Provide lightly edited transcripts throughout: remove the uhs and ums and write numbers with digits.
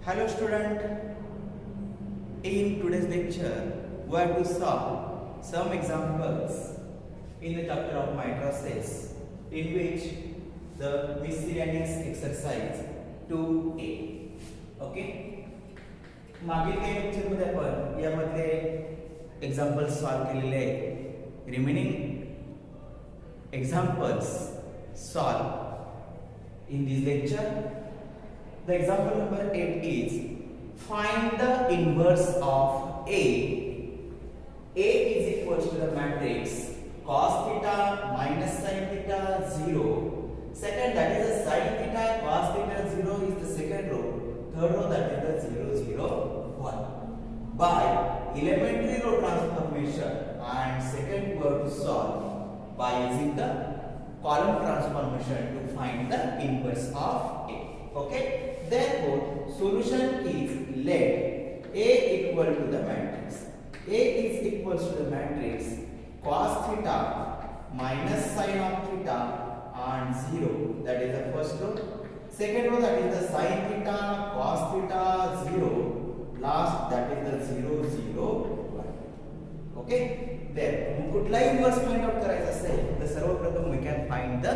Hello student, in today's lecture we are to solve some examples in the chapter of mitosis in which the miscellaneous exercise 2a. Okay, मागील काही lecture मध्ये आपण यामधले examples solve केलेले आहेत. Remaining examples solved in this lecture. The example number 8 is find the inverse of A. A is equals to the matrix cos theta minus sin theta 0. Second, that is the sin theta cos theta 0 is the second row. Third row, that is the 0 0 1. By elementary row transformation, and second we have to solve by using the column transformation to find the inverse of A. Okay, therefore solution is let A equal to the matrix. A is equals to the matrix cos theta minus sin of theta and 0, that is the first row. Second row, that is the sin theta cos theta 0. Last, that is the 0 0 1. Okay, there कुठलाही inverse find out करायचा असेल तर सर्वप्रथम we can find the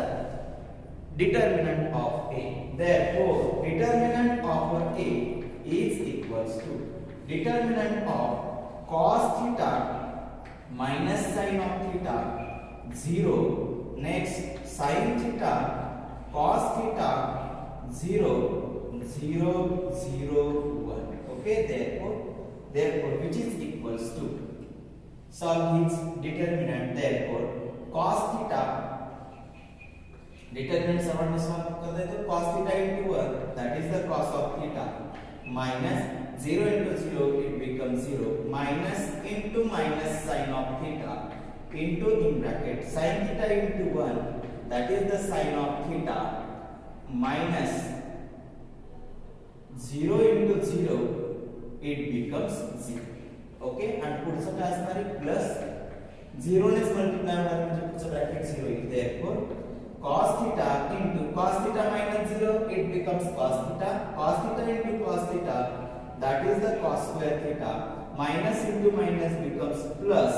determinant of A. Therefore determinant of A is equals to determinant of cos theta minus sin of theta 0. Next, sin theta cos theta 0 0 0 1. Okay, therefore which is equals to solve its determinant. Therefore cos theta determinant सर्वांनी solve करता है तो cos theta into 1, that is the cos of theta, minus 0 into 0 it becomes 0, minus into minus sin of theta into in bracket sin theta into 1, that is the sin of theta, minus 0 into 0 it becomes 0. Okay, आणि पुढचं काय असणार आहे plus 0 नेच multiply होणार म्हणजे पुढचं bracket 0 येईल. Therefore cos theta into cos theta minus 0 it becomes cos theta, cos theta into cos theta, that is the cos square theta, minus into minus becomes plus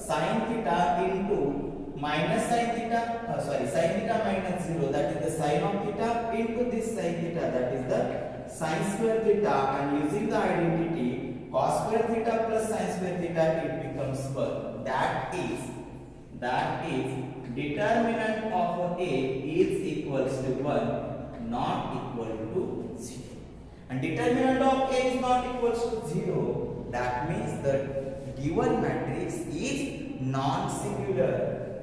sin theta into minus sin theta, sin theta minus 0, that is the sin of theta into this sin theta, that is the sin square theta, and using the identity cos square theta plus sin square theta it becomes 1. That is determinant of A is equals to 1, not equal to 0. And determinant of A is not equals to 0. That means the given matrix is non-singular.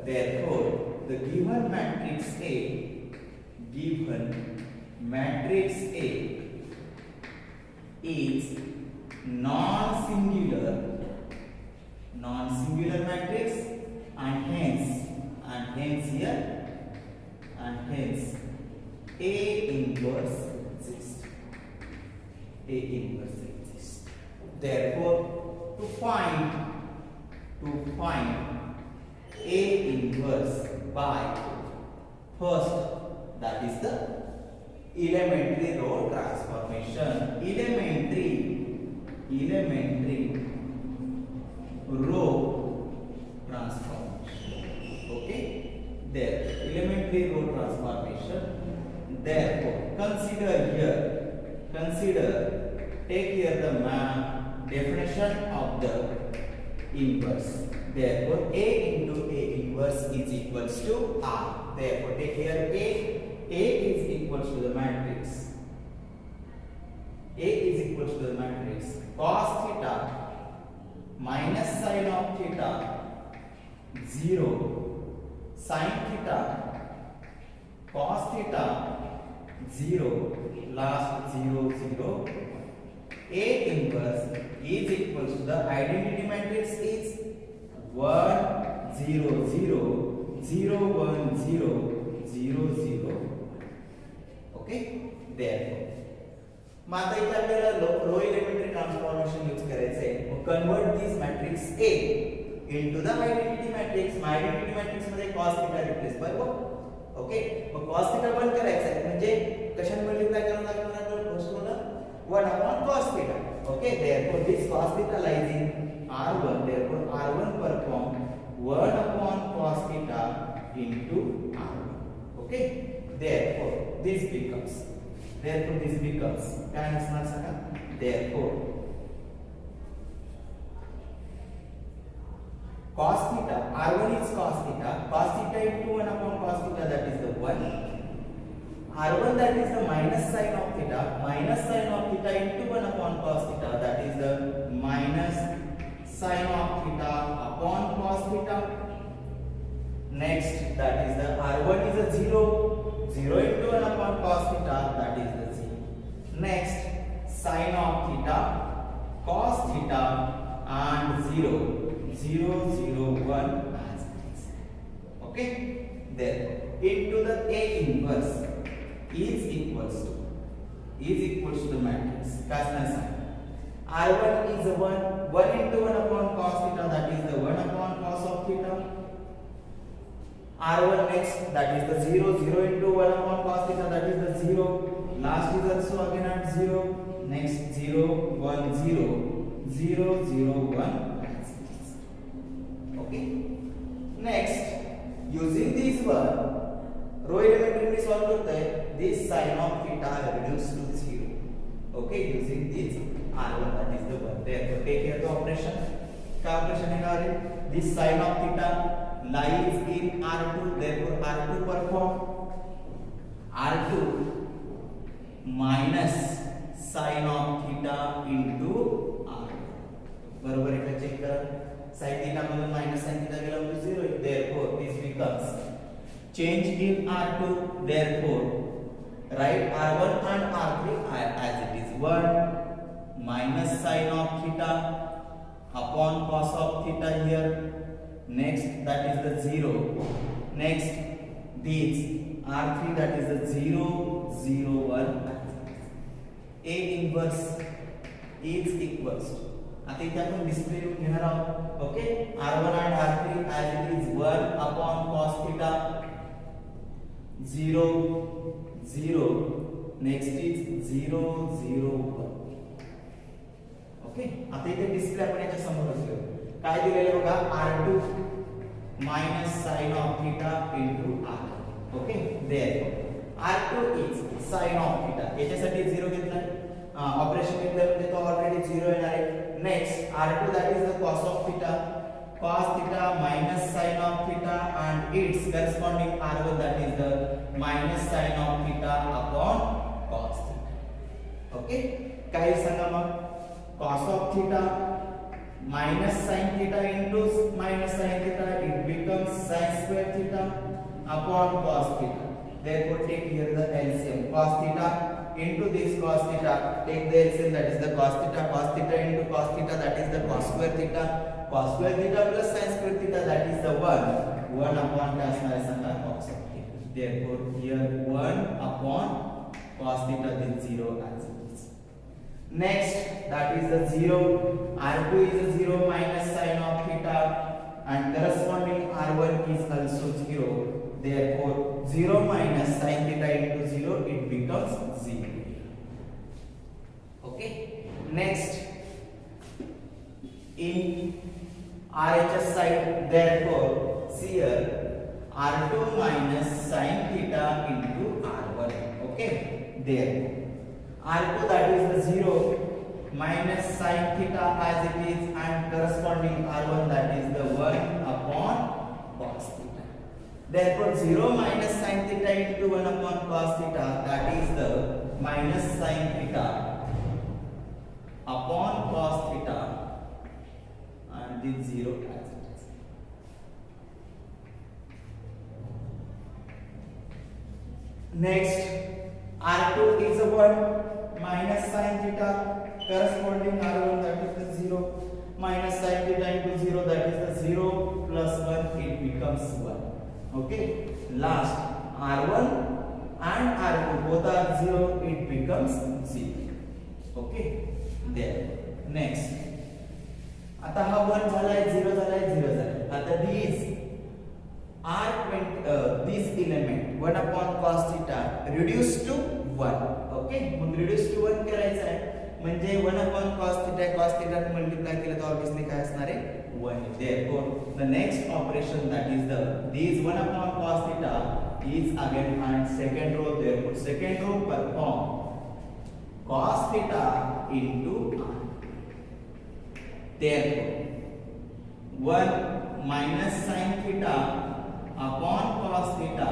Therefore, the given matrix A is non-singular matrix, and hence A inverse exists. Therefore, to find A inverse by first, that is the elementary row transformation. Elementary row transformation. Okay, there elementary row transformation. Therefore take here the definition of the inverse. Therefore A into A inverse is equals to R. Therefore take here A is equals to the matrix. A is equals to the matrix cos theta minus sin of theta 0, sin theta cos theta 0, last 0 0. A inverse is equals to the identity matrix is 1 0 0 0 1 0 0 0. Okay, therefore मग आता इथे आपल्याला रो elementary transformation use करायचं आहे. Convert this matrix A into the identity matrix. Identity matrix मध्ये cos theta replace, बरोबर. Okay, मग cos theta 1 करायचं आहे म्हणजे कशाने मल्टिप्लाय करावं लागणार आपल्याला? First La 1 upon cos theta. Okay, therefore this cos theta lies in R1. Therefore R1 perform 1 upon cos theta into R1. Okay, therefore this becomes काय असणार सांगा. Therefore cos theta, R1 is cos theta into 1 upon cos theta, that is the 1. R1 that is the minus sin of theta into 1 upon cos theta, that is the minus sin of theta upon cos theta. Next, that is the R1 is a 0 into 1 upon cos theta, that is the 0. Next, sin of theta, cos theta and 0 0 1 as it is. Okay, then into the A inverse is equals to the matrix. R1 is a 1 into 1 upon cos theta, that is the 1 upon cos of theta. R1 next, that is the 0 into 1 upon cos theta, that is the 0. Last is also again at 0. Next 0 1 0 0 1. Okay. Next, using this one, row elementary solve करते हैं. This sin of theta reduced to 0. Okay, using this R1, that is the one. Therefore, take here the operation. क्या operation है हमारे? This sin of theta lies in R2. Therefore, R2 perform R2 minus sin of theta into R. बरोबर है का check करा. sin theta मधून minus sin theta गेला म्हणजे 0. Therefore, this becomes change in R2. Therefore, write R1 and R3 as it is. 1 minus sin of theta upon cos of theta here. Next, that is the 0. Next, this R3, that is the 0 0 1. A inverse is equals to, आता इथे आपण display घेणार आहोत. Okay, R1 and R3 as it is 1 upon cos theta 0 0. Next is 0 0 1. Okay, आता इथे display आपण याच्या समोर असलो. काय दिलेले बघा, R2 minus sin of theta into R. Okay, therefore R2 is sin of theta. याच्यासाठी 0 घेतला, ऑपरेशन घेतलं म्हणजे तो ऑलरेडी 0 येणार आहे. Next, R2 that is the cos of theta minus sin of theta and its corresponding R1 that is the minus sin of theta upon cos theta. Okay, काय सांगा मग, cos of theta minus sin theta into minus sin theta, it becomes sin square theta upon cos theta. Therefore, take here the LCM. Cos theta into this cos theta, take the LCM, that is the cos theta into cos theta, that is the cos square theta plus sin square theta, that is the 1 upon क्या असणार आहे सांगा, cos of theta. Therefore, here 1 upon cos theta, then 0 as it is. Next, that is the 0. R2 is a 0 minus sin of theta and corresponding R1 is also 0. Therefore, 0 minus sin theta into 0, it becomes 0. Okay. Next, in RHS side, therefore, see here R2 minus sin theta into R1. Okay. Therefore, R2 that is the 0 minus sin theta as it is and corresponding R1 that is the 1 upon cos theta. Therefore, 0 minus sin theta into 1 upon cos theta, that is the minus sin theta upon cos theta and this 0 as it is. Next, R2 is a 1 minus sin theta corresponding R1 that is the 0 minus sin theta into 0, that is the 0 plus 1, it becomes 1. Okay, last R1 and R2 both are 0, it becomes 0. Okay, there. Next, आता हा 1 झालाय 0 झालाय 0 झालाय. आता these are this element 1 upon cos theta reduced to 1. Okay, mug reduced to 1 करायचं आहे. म्हणजे 1 upon cos theta ने मल्टिप्लाय केलं तर ऑब्वियसली काय असणार आहे 1. Therefore the next operation, that is this 1 upon cos theta is again find second row. Therefore second row perform cos theta into r. Therefore 1 minus sin theta upon cos theta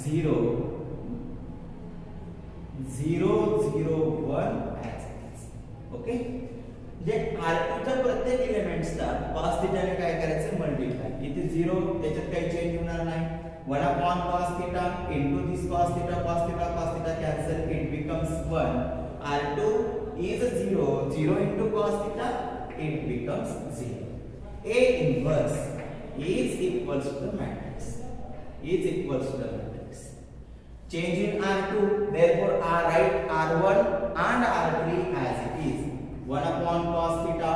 0 0 0 1 as it is. Okay, J r2 च्या प्रत्येक एलिमेंट्सला cos theta ने काय करायचं multiply. इथे 0 त्याच्यात काही change होणार नाही. 1 upon cos theta into this cos theta cancel, it becomes 1. r2 is 0 0 into cos theta, it becomes 0. A inverse is equals to the matrix, is equals to the matrix. Change in r2, therefore r write r1 and r3 as it is. 1 upon cos theta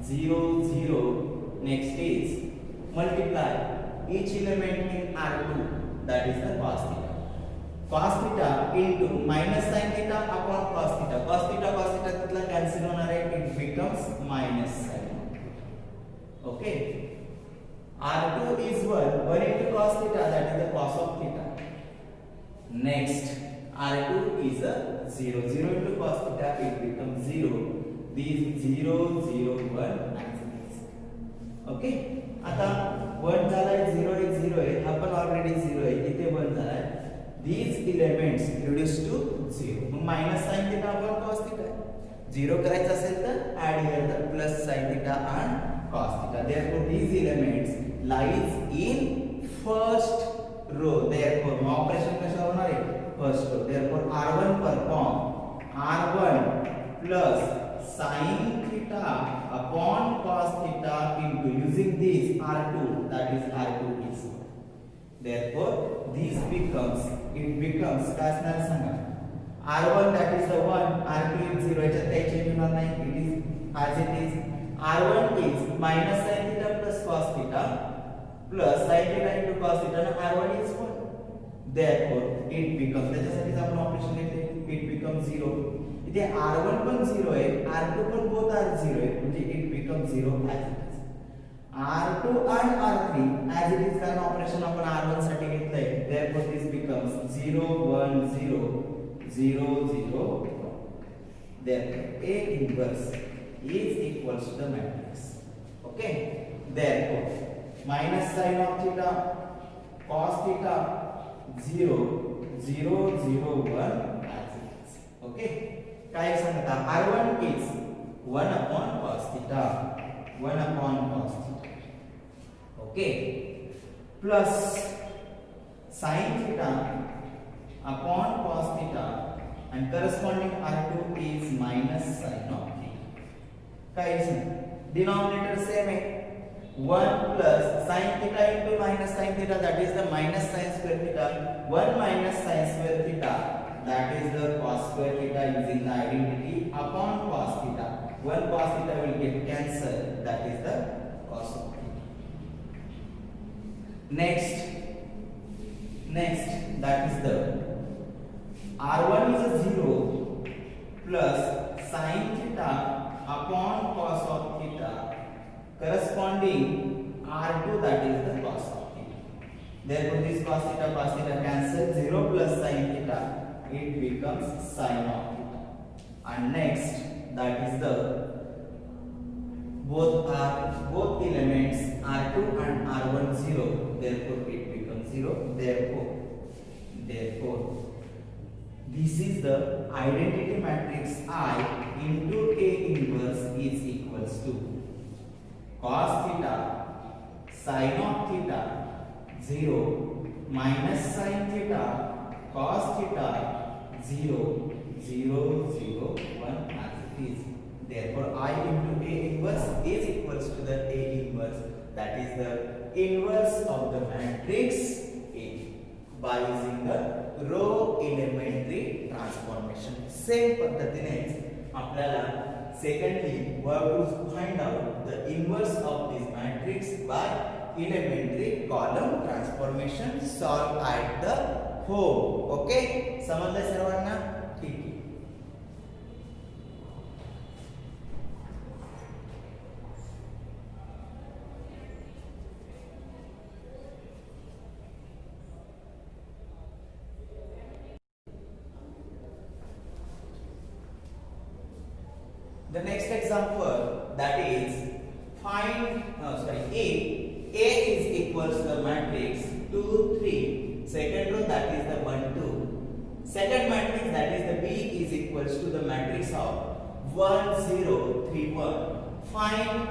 0 0. Next is multiply each element in r2, that is the cos theta. Cos theta into minus sin theta upon cos theta. Cos theta तिथला cancel होणार आहे, it becomes minus sin. Okay, r2 is 1 into cos theta, that is the cos of theta. Next r2 is a 0 0 into cos theta, it becomes 0. This 0 0 1 as it is. Okay, आता 1 झालाय, 0 is 0 आहे, हा पण already 0 आहे, इथे 1 झालाय. These elements reduce to 0. Mug minus sin theta upon cos theta 0 करायचं असेल तर add here the plus sin theta and cos theta. Therefore these elements lies in first row. Therefore operation कशा होणार आहे first row. Therefore r1 perform r1 plus sin theta upon cos theta into using this r2, that is r2 is 1. Therefore this becomes, it becomes काय असणार सांगा r1, that is the 1, r2 is 0, याच्यात काही change होणार नाही, it is as it is. r1 is minus sin theta plus cos theta plus sin theta into cos theta, and r1 is 1. Therefore it becomes, त्याच्यासाठी आपण operation घेतले, it becomes 0. इथे r1 पण 0 आहे, r2 पण both are 0 आहे, म्हणजे it becomes 0 as it is. r2 and r3 as it is, कारण ऑपरेशन आपण r1 साठी घेतलंय. Therefore this becomes 0 1 0 0 0 1. Therefore A inverse is equals to the matrix. Okay, therefore minus sin of theta cos theta 0 0 0 1 as it is. Okay, काय सांगता r1 is 1 upon cos theta, 1 upon cos theta. Okay, plus sin theta upon cos theta, and corresponding r2 is minus sin of theta. काय सांग denominator same आहे, 1 plus sin theta into minus sin theta, that is the minus sin square theta. 1 minus sin square theta, that is the cos square theta, using the identity upon cos theta. 1 cos theta will get cancelled, that is the cos of theta. Next that is the r1 is a 0 plus sin theta upon cos of theta, corresponding r2, that is the cos of theta. Therefore this cos theta cancel, 0 plus sin theta, it becomes sin of theta. And next, that is the both elements r2 and r1 0, therefore it becomes 0. Therefore this is the identity matrix I into A inverse is equals to cos theta sin of theta 0 minus sin theta cos theta 0 0 0 1 as it is. Therefore I into A inverse is equals to the A inverse, that is the inverse of the matrix A, by using the row elementary transformation. Same पद्धतीने आपल्याला secondly we have to find out the inverse of this matrix by elementary column transformation, solve at the home. Okay, समजलं सर्वांना? ठीक आहे. The next example, that is find A is equals to the matrix 2 3. Second row, that is the 1 2. Second matrix, that is the B is equals to the matrix of 1 0 3 1. Find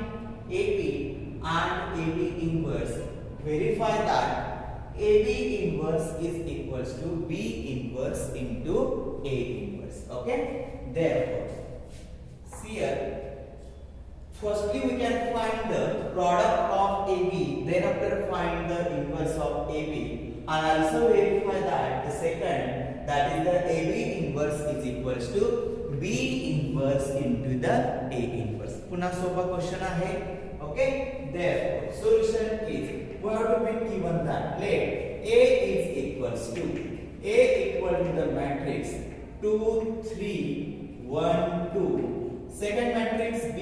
AB and AB inverse. Verify that AB inverse is equals to B inverse into A inverse. Okay? Therefore, see here. Firstly, we can find the product of AB, then after find the inverse of AB, and also verify that the second, that is the AB inverse is equals to B inverse into the A inverse. Punha sopa question ahe. Okay? Therefore, solution is, we have to be given that let A is equals to the matrix 2 3 1 2. Second matrix B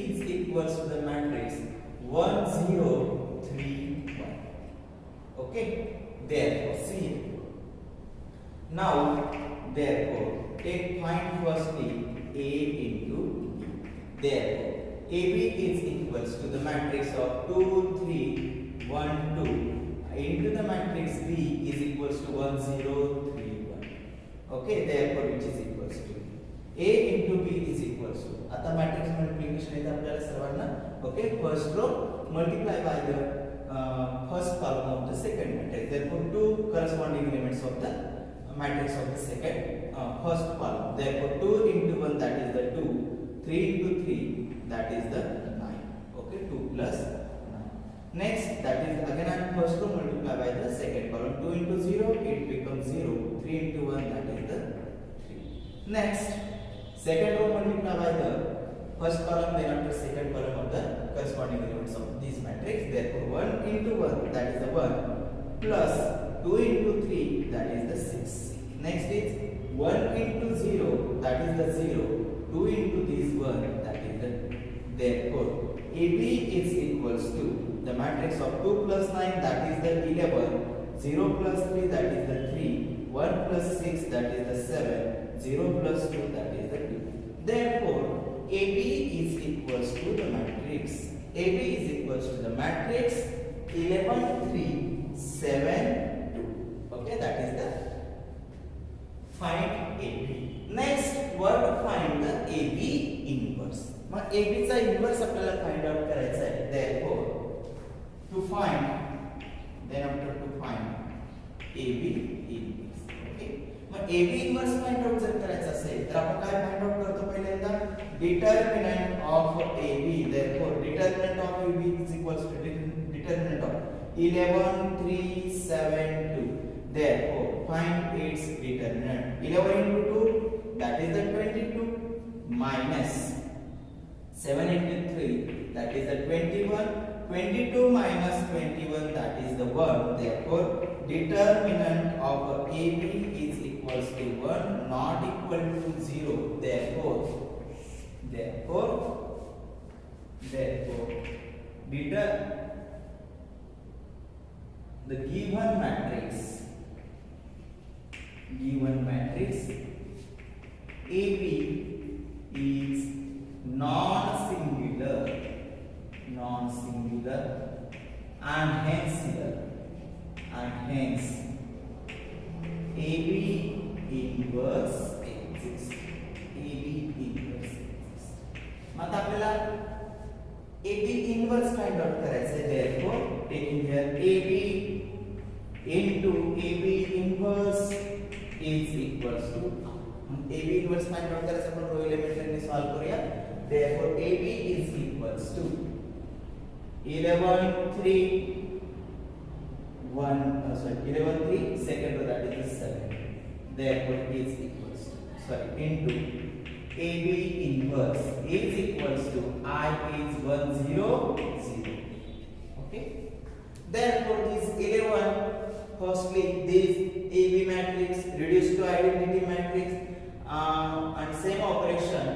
is equals to the matrix 1 0 3 1. Okay? Therefore, see. Now, therefore, find firstly A into B. Therefore, AB is equals to the matrix of 2 3 1 2 into the matrix B is equals to 1 0 3 1. Okay? Therefore, which is equals to A into B is equals to, आता matrix multiplication is आपल्याला सर्वांना, okay, first row multiply by the first column of the second matrix. Therefore, two corresponding elements of the matrix of the second first column. Therefore, 2 into 1, that is the 2. 3 into 3, that is the 9. Okay, 2 plus 9. Next, that is again at first row multiply by the second column. 2 into 0, it becomes 0. 3 into 1, that is the 3. Next, second row multiply by the first column, then after second column of the corresponding elements of this matrix. Therefore, 1 into 1, that is the 1, plus 2 into 3, that is the 6. Next is 1 into 0, that is the 0. 2 into this 1, that is the. Therefore, AB is equals to the matrix of 2 plus 9, that is the 11. 0 plus 3, that is the 3. 1 plus 6, that is the 7. 0 plus 2, that is the 2. Therefore, AB is equals to the matrix. AB is equals to the matrix 11 3 7 2. Okay, that is the find AB. Next, what to find the AB inverse. Mug AB चा inverse आपल्याला find out करायचा आहे. Therefore, to find, then after to find AB inverse. Okay. Mug AB inverse find out जर करायचं असेल तर आपण काय find out करतो पहिल्यांदा determinant of AB. Therefore, determinant of AB is equals to determinant of 11 3 7 2. Therefore, find its determinant. 11 into 2, that is the 22, minus 7 into 3, that is the 21. 22 minus 21, that is the 1. Therefore, determinant of AB is equals to 1, not equal to 0. Therefore, the given matrix AB is non-singular and hence AB inverse exists. मग आपल्याला AB inverse find out करायचं आहे. Therefore, taking here AB into AB inverse is equals to AB inverse find out करायचं आपण रो element ने solve करूया. Therefore, AB is equals to 11 3 second row, that is 7. Therefore, is equals to into AB inverse is equals to I is 1 0 0. Okay. Therefore, this 11, firstly this AB matrix reduced to identity matrix and same operation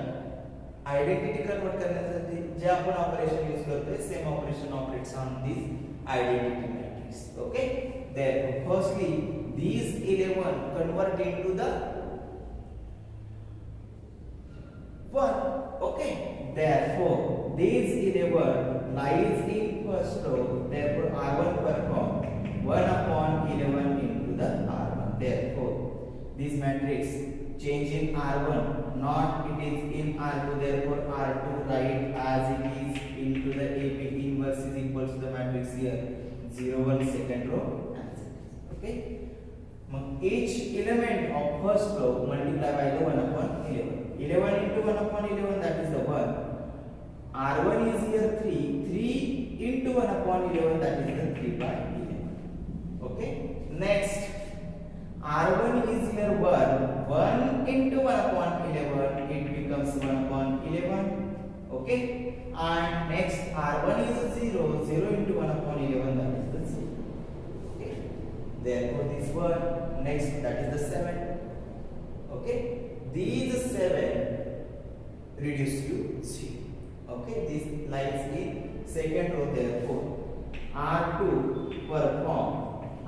identity convert करण्यासाठी जे आपण operation use करतोय same operation operates on this identity matrix. Okay. Therefore, firstly these 11 convert into the 1. Okay. Okay, therefore these 11 lies in first row, therefore R1 perform 1 upon 11 into the R1. Therefore this matrix change in R1, not it is in R2, therefore R2 write as it is into the AP inverse is equals to the matrix here 0 1 second row as it is. Okay, each element of first row multiply by the 1 upon 11. 11 into 1 upon 11, that is the 1. R1 is here 3. 3 into 1 upon 11, that is the 3 by 11. Okay. Next, R1 is here 1. 1 into 1 upon 11, it becomes 1 upon 11. Okay. And next, R1 is 0. 0 into 1 upon 11, that is the 0. Okay. Therefore, this one. Next, that is the 7. Okay. These 7 reduce to 0. Okay, this lies in second row, therefore R2 perform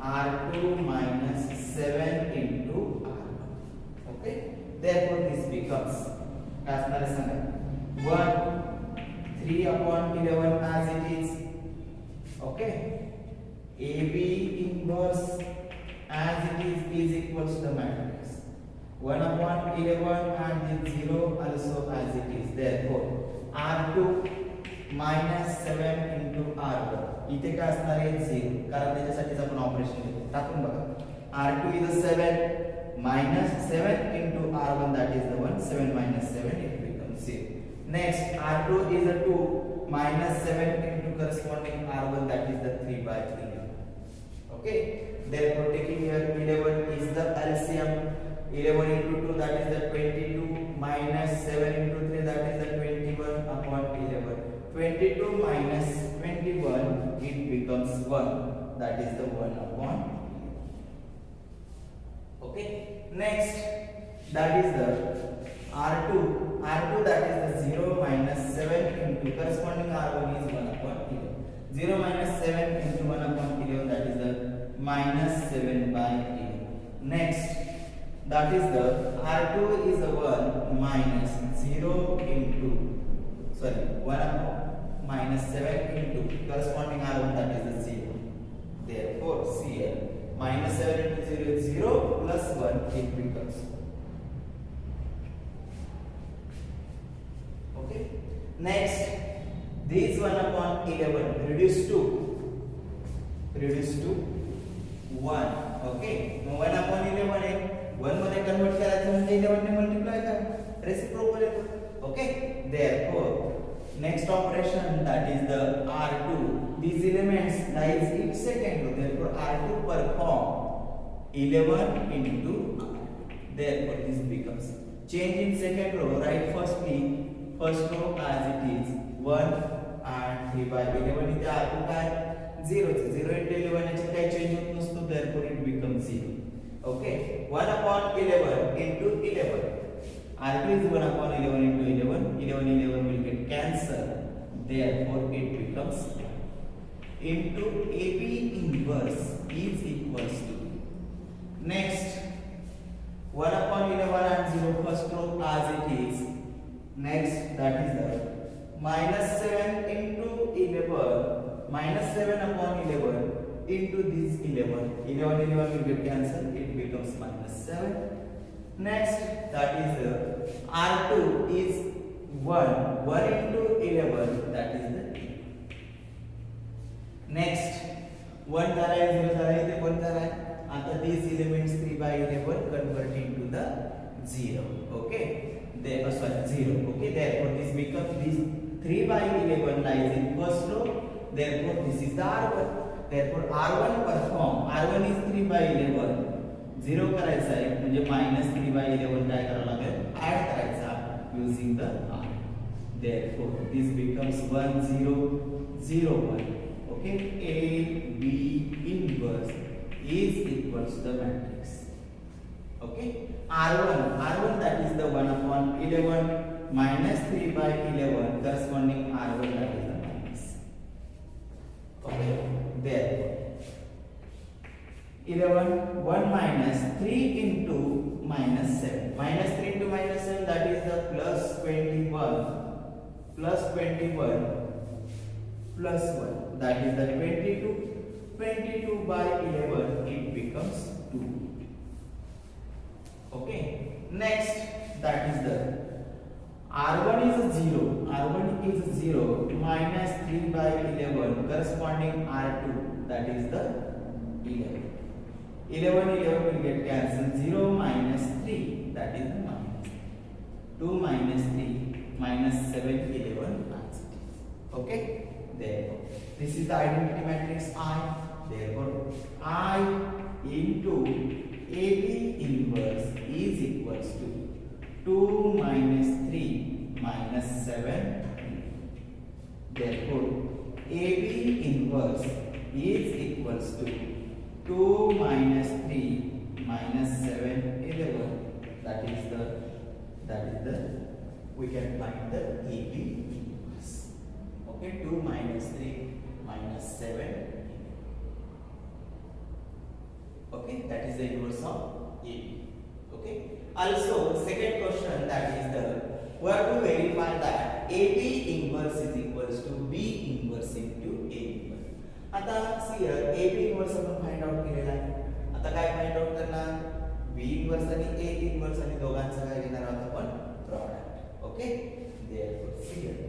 R2 minus 7 into R1. Okay, therefore this becomes as 1 3 upon 11 as it is. Okay, AB inverse as it is equals to the matrix 1 upon 11 and the 0 also as it is. Therefore R2 minus 7 into R1 इथे काय असणार आहे 0, कारण त्याच्यासाठीच आपण operation घेतो. टाकून बघा R2 is 7 minus 7 into R1, that is the 1. 7 minus 7, it becomes 0. Next, R2 is a 2 minus 7 into corresponding R1, that is the 3 by 3. Okay, therefore taking here 11 is the LCM. 11 into 2, that is the 22, minus 7 into 3, that is the 21 upon 11. 22 minus 21, it becomes 1, that is the 1 upon 11. Okay, next, that is the R2, that is the 0 minus 7 into corresponding R1 is 1 upon 11. 0 minus 7 into 1 upon 11, that is the minus 7 by 11. Next, that is the R2 is the 1 minus 0 into 1 upon minus 7 into corresponding R1, that is the 0. Therefore here minus 7 into 0 is 0 plus 1, it becomes. Okay, next this 1 upon 11 reduced to 1. Okay, 1 upon 11 है 1 मध्ये convert करायचं म्हणजे 11 ने multiply करा, reciprocal येतो. Okay, therefore next operation, that is the R2, these elements lies in second row, therefore R2 perform 11 into R. Therefore this becomes change in second row, right? First row as it is 1 and 3 by 11 इथे R2 काय 0 into 11 याच्यात काही change होत नसतो, therefore it becomes 0. Okay, 1 upon 11 into 11. R2 is 1 upon 11 into 11. 11 will get cancelled. Therefore, it becomes 1 into AB inverse is equals to. Next, 1 upon 11 and 0 first row as it is. Next, that is the minus 7 into 11. Minus 7 upon 11 into this 11. 11 will get cancelled. It becomes minus 7. Next, that is the R2 is 1 into 11, that is the 8. Next, 1 झाला आहे 0 झाला आहे, इथे 1 झाला आहे. आता these elements 3 by 11 convert into the 0. Okay, there 0. Okay, therefore this becomes this 3 by 11 lies in first row. Therefore this is the R1. Therefore R1 perform. R1 is 3 by 11. 0 करायचा आहे म्हणजे -3 by 11 काय करावं लागेल, ऍड करायचा using the R. Therefore this becomes 1 0 0 1. Okay, A B inverse is equals to the matrix. Okay, R1 that is the 1 upon 11 minus 3 by 11 corresponding R1, that is the minus. Okay, therefore 11 1 minus 3 into minus 7. Minus 3 into minus 7, that is the plus 21 plus 21 plus 1, that is the 22. 22 by 11, it becomes 2. Okay, next, that is the R1 is 0, R1 is 0 minus 3 by 11 corresponding R2, that is the 11. 11 will get cancelled, 0 minus 3, that is the minus 2 minus 3 minus 7, 11 answer. Okay, therefore this is the identity matrix I. Therefore I into AB inverse is equals to 2 minus 3 minus 7. Therefore AB inverse is equals to 2 minus 3 minus 7, 11. That is the we can find the AB inverse. Okay, 2 minus 3 minus 7. Okay, that is the inverse of AB. Okay, also second question, that is the we have to verify that AB inverse is equals to B inverse into A inverse. आता see here AB inverse आपण find out केलेला आहे. आता काय find out करणार, B inverse आणि A inverse आणि दोघांचा काय घेणार आहोत आपण product. Okay, therefore see here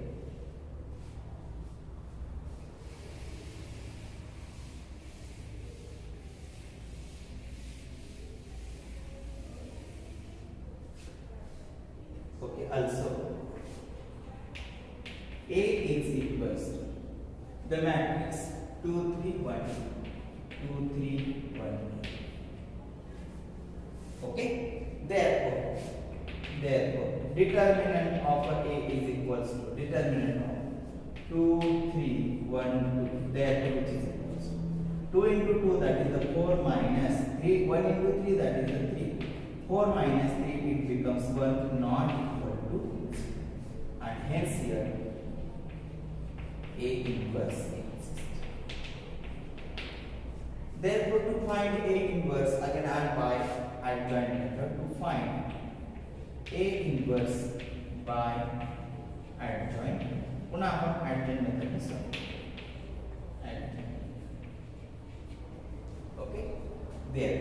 also A is equals to the matrix 2 3 1 2 3 1. Okay, therefore determinant of A is equals to determinant of 2 3 1 2, therefore which is equals to 2 into 2, that is the 4 minus 3, 1 into 3, that is the 3, 4 minus 3, it becomes 1, not equal to, and hence here A inverse exists. Therefore to find A inverse, again add by adjoint method to find A inverse by adjoint. पुन्हा आपण adjoint method ने solve. Okay, there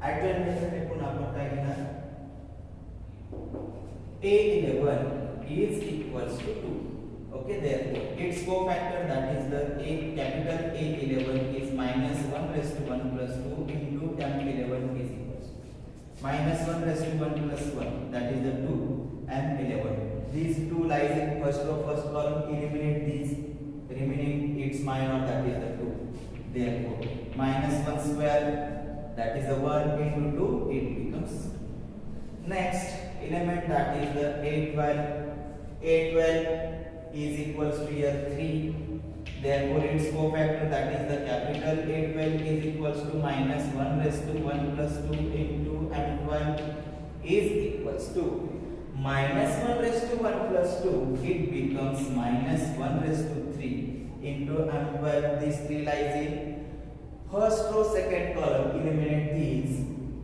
adjoint method ने पुन्हा आपण काय घेणार, A11 is equals to 2. Okay, therefore its cofactor, that is the capital A11 is minus 1 raised to 1 plus 2 into M11 is equals to minus 1 raised to 1 plus 1, that is the 2 M11. These two lies in first row, first column, eliminate these, remaining its minor, that is the 2. Therefore minus 1 square, that is the 1 into 2, it becomes 2. Next element, that is the A12. A12 is equals to here 3. Therefore its cofactor, that is the capital A12 is equals to minus 1 raised to 1 plus 2 into M12 is equals to minus 1 raised to 1 plus 2, it becomes minus 1 raised to 3 into M12. These 3 lies in first row, second column, eliminate these,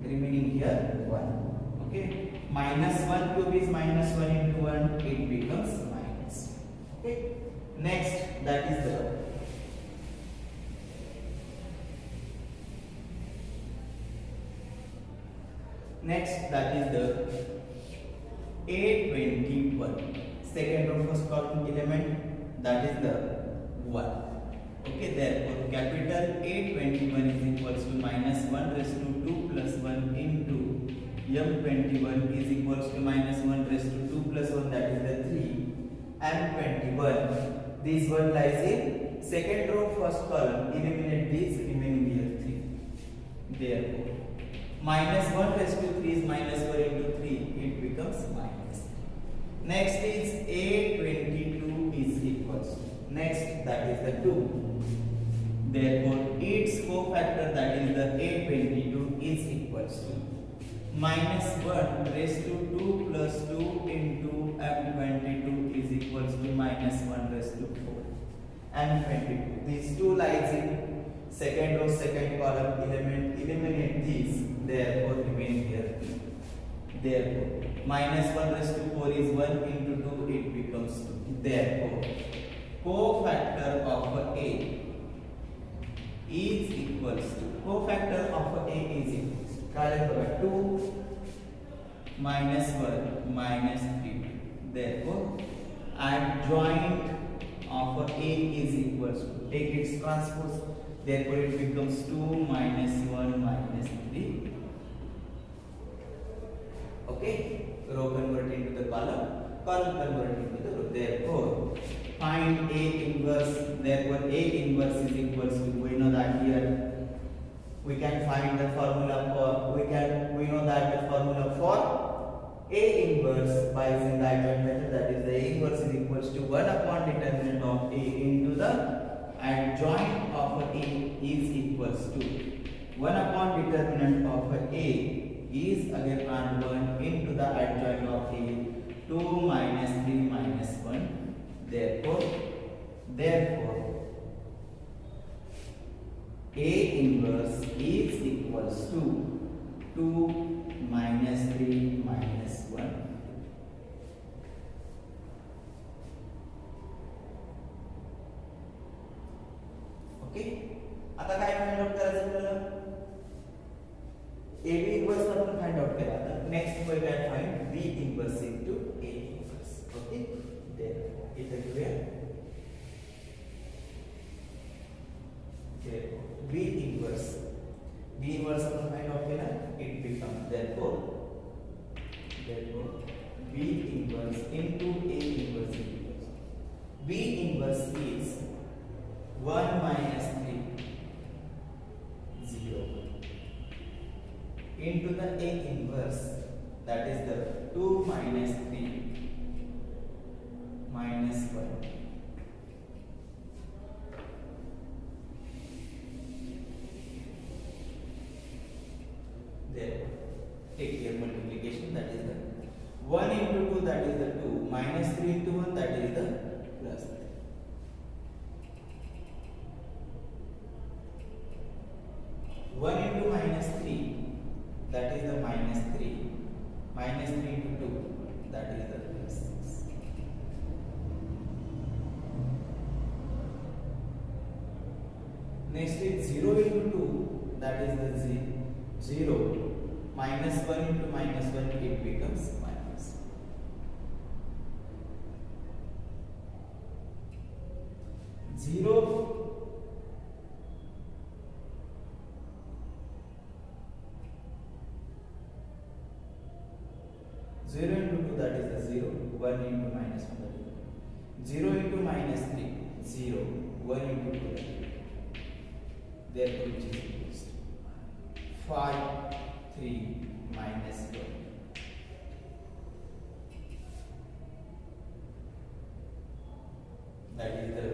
remaining here 1. Okay, minus 1 cube is minus 1 into 1, it becomes minus. Okay, next, that is the A21, second row, first column element, that is the 1. Okay, therefore capital A21 is equals to minus 1 raised to 2 plus 1 into M21 is equals to minus 1 raised to 2 plus 1, that is the 3. M21, this one lies in second row, first column, eliminate this, remaining here 3. Therefore minus 1 raised to 3 is minus 4 into 3, it becomes minus. Next is A22 is equals to, next, that is the 2. Therefore its cofactor, that is the A22 is equals to minus 1 raised to 2 plus 2 into M22 is equals to minus 1 raised to 4. M22, these two lies in second row, second column, eliminate these, therefore remaining here 3. Therefore minus 1 raised to 4 is 1 into 2, it becomes 2. Therefore, cofactor of A is equals to, cofactor of A is equals to 2 minus 1 minus 3. Therefore, adjoint of A is equals to, take its transpose, therefore it becomes 2 minus 1 minus 3. Okay, row convert into the column convert into the row. Therefore, find A inverse. Therefore, A inverse is equals to, we know that here we can find the formula for, we know that the formula for A inverse by using the adjoint method, that is the A inverse is equals to 1 upon determinant of A into the adjoint of A is equals to 1 upon determinant of A is again and 1 into the adjoint of A, 2 minus 3 minus 1. Therefore A inverse is equals to 2 minus 3 minus 1. Okay, आता काय find out करायचं आपल्याला? AB inverse आपण find out केला. आता next we can find B inverse into A inverse. Okay, there it is clear. Okay, B inverse आपण find out केला, it becomes therefore B inverse into A inverse equals, B inverse is 1 minus 3 0 into the A inverse, that is the 2 minus 3 minus 1. There, take here multiplication, that is the 1 into 2, that is the 2, minus 3 into 1, that is the plus 3. One into minus 3, that is the minus 3, minus 3 into 2, that is the plus 6. Next is 0 into 2, that is the 0, minus 1 into minus 1, it becomes minus. 0 0 into 2, that is the 0, 1 into minus 1, that is 0 into minus 3, 0, 1 into 2, therefore which is equals to 5, 3 minus 1. That is the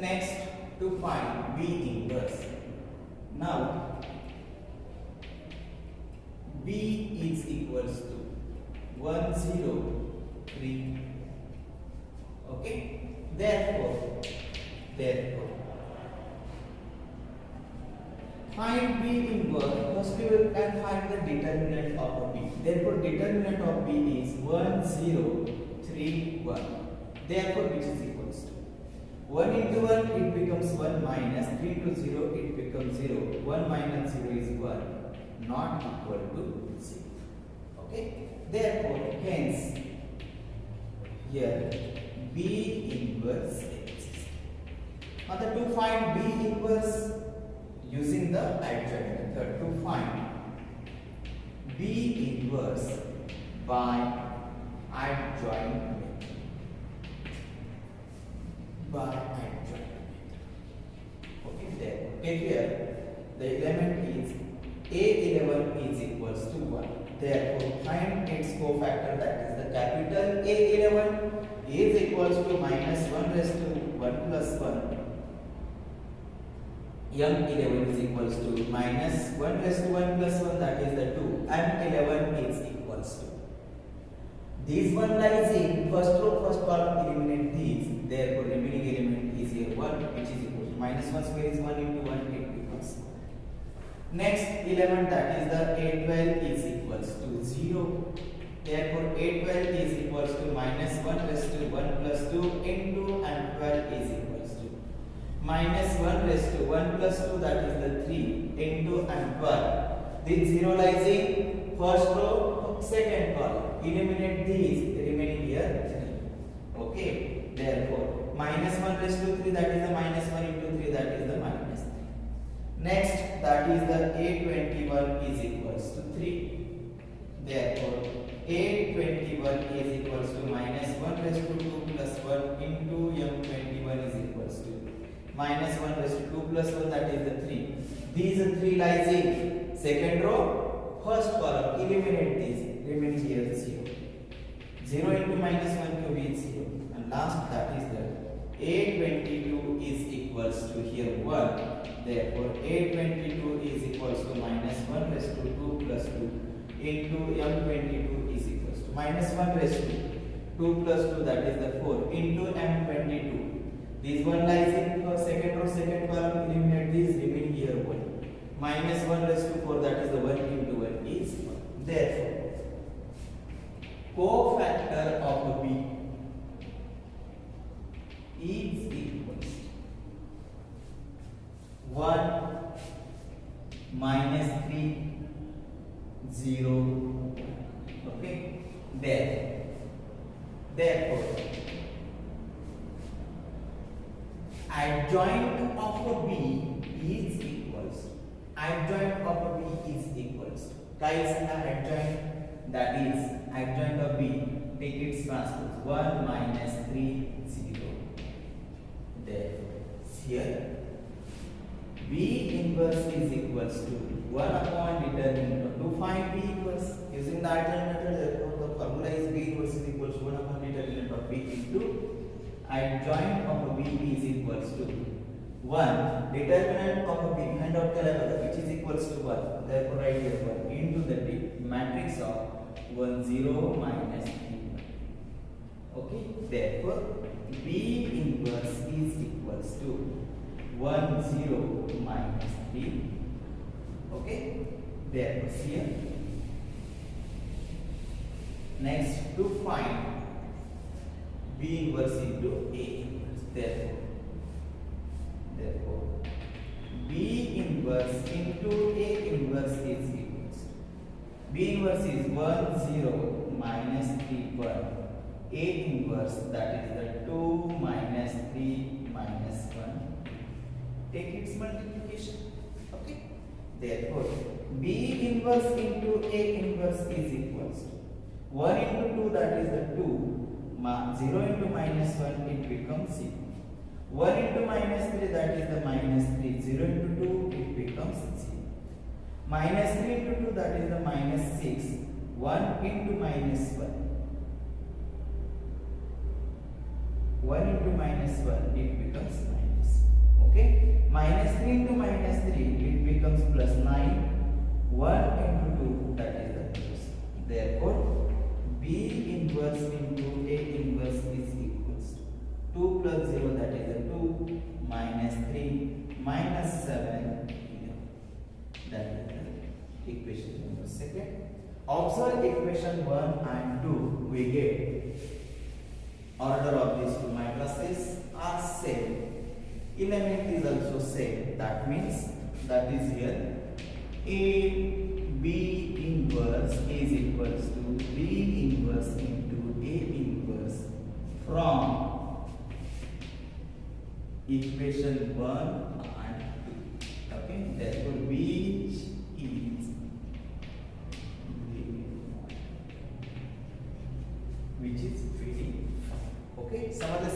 next to find B inverse. Now B is equals to 1 0 3. Okay, therefore find B inverse. Firstly we can find the determinant of B. Therefore determinant of B is 1 0 3 1. Therefore which is equals to 1 into 1, it becomes 1 minus 3 to 0, it becomes 0. 1 minus 0 is 1, not equal to 0. Okay, therefore hence here B inverse exists. Now to find B inverse using the adjoint method, to find B inverse by adjoint method. Okay, there. Okay, here the element is A11 is equals to 1. Therefore, find its cofactor, that is the capital A11 is equals to minus 1 raised to 1 plus 1. Young 11 is equals to minus 1 raised to 1 plus 1, that is the 2, and 11 is equals to. This one lies in first row, first column, eliminate these. Therefore, remaining element is here 1, which is equal to minus 1 square is 1 into 1, it becomes Next 11, that is the A12 is equals to 0. Therefore A12 is equals to minus 1 raised to 1 plus 2 into, and 12 is equals to minus 1 raised to 1 plus 2, that is the 3 into, and 12. This 0 lies in first row, second column. Eliminate these, remaining here 3. Okay. Therefore minus 1 raised to 3, that is the minus 1 into 3, that is the minus 3. Next, that is the A21 is equals to 3. Therefore A21 is equals to minus 1 raised to 2 plus 1 into M21 is equals to minus 1 raised to 2 plus 1, that is the 3. These 3 lies in second row, first column. Eliminate these, remaining here 0. 0 into minus 1 cube is 0. And last, that is the A22 is equals to here 1. Therefore A22 is equals to minus 1 raised to 2 plus 2 into M22 is equals to minus 1 raised to 2 plus 2, that is the 4 into M22. This one lies in second row, second column. Eliminate this, remaining here 1. Minus 1 raised to 4, that is the 1 into 1 is 1. Therefore cofactor of B is equals to 1 minus 3 0. Okay. Therefore adjoint of B is equals to, adjoint of B is equals to, guys, adjoint, that is adjoint of B, take its transpose, 1 minus 3 0. Therefore here B inverse is equals to 1 upon determinant. To find B inverse using the adjoint method, therefore the formula is B inverse is equals to 1 upon determinant of B into adjoint of B is equals to 1 determinant of B, find out which is equals to 1. Therefore write here 1 into the matrix of 1 0 minus 3 1. Okay. Therefore B inverse is equals to 1 0 minus 3. Okay. Therefore here next to find B inverse into A inverse. Therefore B inverse into A inverse is equals to, B inverse is 1 0 minus 3 1. A inverse, that is the 2 minus 3 minus 1. Take its multiplication. Okay. Therefore B inverse into A inverse is equals to 1 into 2, that is the 2. 0 into minus 1, it becomes 0. 1 into minus 3, that is the minus 3. 0 into 2, it becomes 0. Minus 3 into 2, that is the minus 6. 1 into minus 1. 1 into minus 1, it becomes minus. Okay. Minus 3 into minus 3, it becomes plus 9. 1 into 2, that is the plus. Therefore B inverse into A inverse is equals to 2 plus 0, that is a 2 minus 3 minus 7 here. That is the equation number 2. Observe equation 1 and 2. We get order of these two matrices are same. Element is also same. That means that is here A B inverse is equals to B inverse into A inverse from equation 1 and 2. Okay. Therefore which is very fine. Okay. Some of the